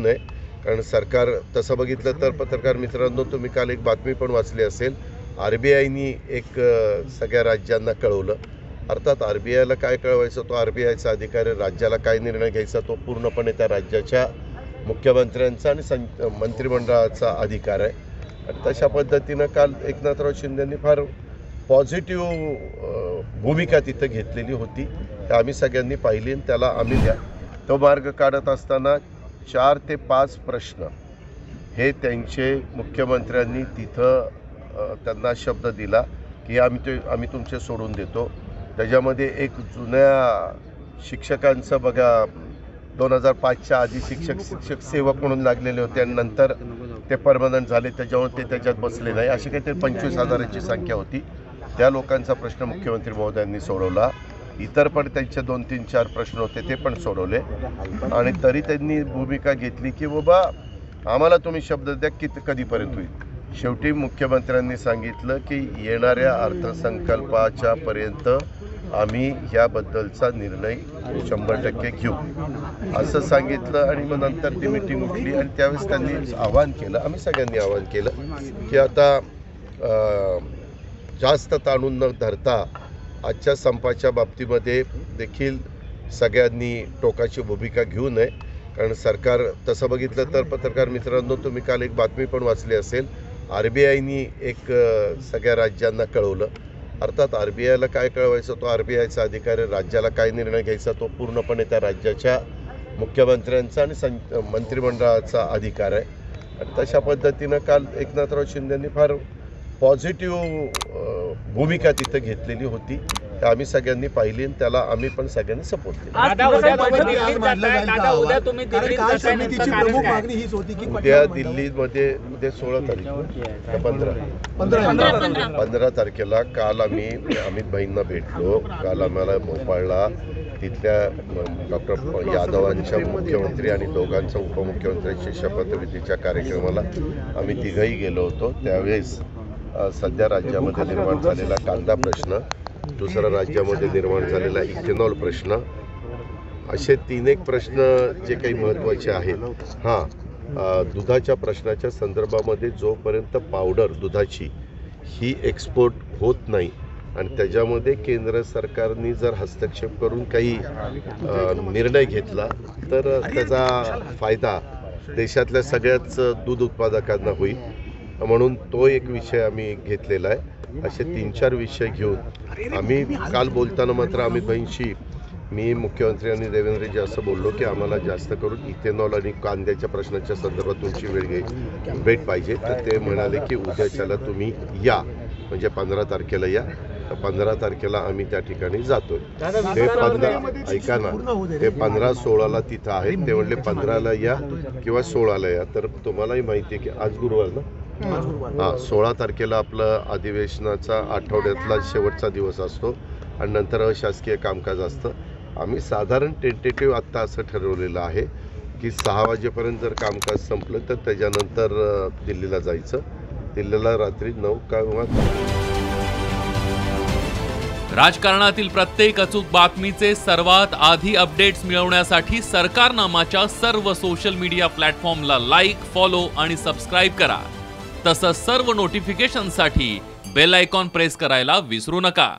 नये, कारण सरकार तसं बघितलं तर पत्रकार मित्रांनो, तुम्ही काल एक बातमी पण वाचली असेल, RBIनी एक सगळ्या राज्यांना कळवलं. अर्थात RBIला काय कळवायचं, तो RBIचा अधिकारी, राज्याला काय निर्णय घ्यायचा तो पूर्णपणे त्या राज्याच्या मुख्यमंत्र्यांचा आणि मंत्रिमंडळाचा अधिकार आहे. आणि तशा पद्धतीनं काल एकनाथराव शिंदेंनी फार पॉझिटिव्ह भूमिका तिथं घेतलेली होती. तर आम्ही सगळ्यांनी पाहिली आणि त्याला आम्ही द्या. तो मार्ग काढत असताना 4 ते 5 प्रश्न हे त्यांचे मुख्यमंत्र्यांनी तिथं त्यांना शब्द दिला की आम्ही तुमचे सोडून देतो. त्याच्यामध्ये एक जुन्या शिक्षकांचं बघा, 2005च्या आधी शिक्षक सेवक म्हणून लागलेले होते आणि नंतर ते परमनंट झाले, त्याच्यामुळे ते त्याच्यात बसले नाही. अशी काहीतरी 25,000ची संख्या होती. त्या लोकांचा प्रश्न मुख्यमंत्री महोदयांनी सोडवला. इतर पण त्यांचे 2, 3, 4 प्रश्न होते, ते पण सोडवले. आणि तरी त्यांनी भूमिका घेतली की बाबा आम्हाला तुम्ही शब्द द्या की कधीपर्यंत होईल. शेवटी मुख्यमंत्र्यांनी सांगितलं की येणाऱ्या अर्थसंकल्पाच्या पर्यंत आम्ही याबद्दलचा निर्णय 100% घेऊ असं सांगितलं. आणि मग नंतर ती मीटिंग उठली आणि त्यावेळेस त्यांनी आवाहन केलं, आम्ही सगळ्यांनी आवाहन केलं की आता जास्त ताणून न धरता आजच्या संपाच्या बाबतीमध्ये देखील सगळ्यांनी टोकाची भूमिका घेऊ नये, कारण सरकार तसं बघितलं तर पत्रकार मित्रांनो, तुम्ही काल एक बातमी पण वाचली असेल, RBIनी एक सगळ्या राज्यांना कळवलं. अर्थात RBIला काय कळवायचं, तो RBIचा अधिकारी, राज्याला काय निर्णय घ्यायचा तो पूर्णपणे त्या राज्याच्या मुख्यमंत्र्यांचा आणि मंत्रिमंडळाचा अधिकार आहे. आणि तशा पद्धतीनं काल एकनाथराव शिंदेंनी फार पॉझिटिव्ह भूमिका तिथं घेतलेली होती. तर आम्ही सगळ्यांनी पाहिली आणि त्याला आम्ही पण सगळ्यांनी सपोर्ट केला. उद्या दिल्लीमध्ये 16 तारीख 15 तारखेला काल आम्ही अमित भाईंना भेटलो. काल आम्हाला भोपाळला तिथल्या डॉक्टर यादवांच्या मुख्यमंत्री आणि दोघांच्या उपमुख्यमंत्र्यांची शपथविधीच्या कार्यक्रमाला आम्ही तिघही गेलो होतो. त्यावेळेस सध्या राज्यामध्ये निर्माण झालेला कांदा प्रश्न, दुसरा राज्यामध्ये निर्माण झालेला इथेनॉल प्रश्न, असे 3 प्रश्न जे काही महत्त्वाचे आहेत. दुधाच्या प्रश्नाच्या संदर्भामध्ये जोपर्यंत पावडर दुधाची ही एक्सपोर्ट होत नाही आणि त्याच्यामध्ये केंद्र सरकारने जर हस्तक्षेप करून काही निर्णय घेतला तर त्याचा फायदा देशातल्या सगळ्याच दूध उत्पादकांना होईल. म्हणून तो एक विषय आम्ही घेतलेला आहे. असे 3-4 विषय घेऊन आम्ही काल बोलताना मात्र अमित भाईंशी मी, मुख्यमंत्री आणि देवेंद्रजी असं बोललो की आम्हाला जास्त करून इथेनॉल आणि कांद्याच्या प्रश्नाच्या संदर्भात तुमची भेट पाहिजे. तर ते म्हणाले की उद्याच्याला तुम्ही या, म्हणजे 15 तारखेला या. 15 तारखेला आम्ही त्या ठिकाणी जातोय. ते 15 ऐका ना, ते 15-16ला तिथं आहेत. ते म्हणले 15ला या किंवा 16ला या. तर तुम्हालाही माहिती आहे की आज गुरुवार ना, 16 तारखेला आपलं अधिवेशनाचा आठवड्यातला शेवटचा दिवस असतो आणि नंतर अशासकीय कामकाज असतं. आम्ही साधारण टेंटेटिव्ह आत्ता असं ठरवलेलं आहे की 6 वाजेपर्यंत जर कामकाज संपलं तर त्याच्यानंतर दिल्लीला जायचं. दिल्लीला रात्री 9 किंवा राजकारणातील प्रत्येक अचूक बातमीचे सर्वात आधी अपडेट्स मिळवण्यासाठी सरकारनामाच्या सर्व सोशल मीडिया प्लॅटफॉर्मला लाईक, फॉलो आणि सबस्क्राईब करा. तसंच सर्व नोटिफिकेशनसाठी बेल आयकॉन प्रेस करायला विसरू नका.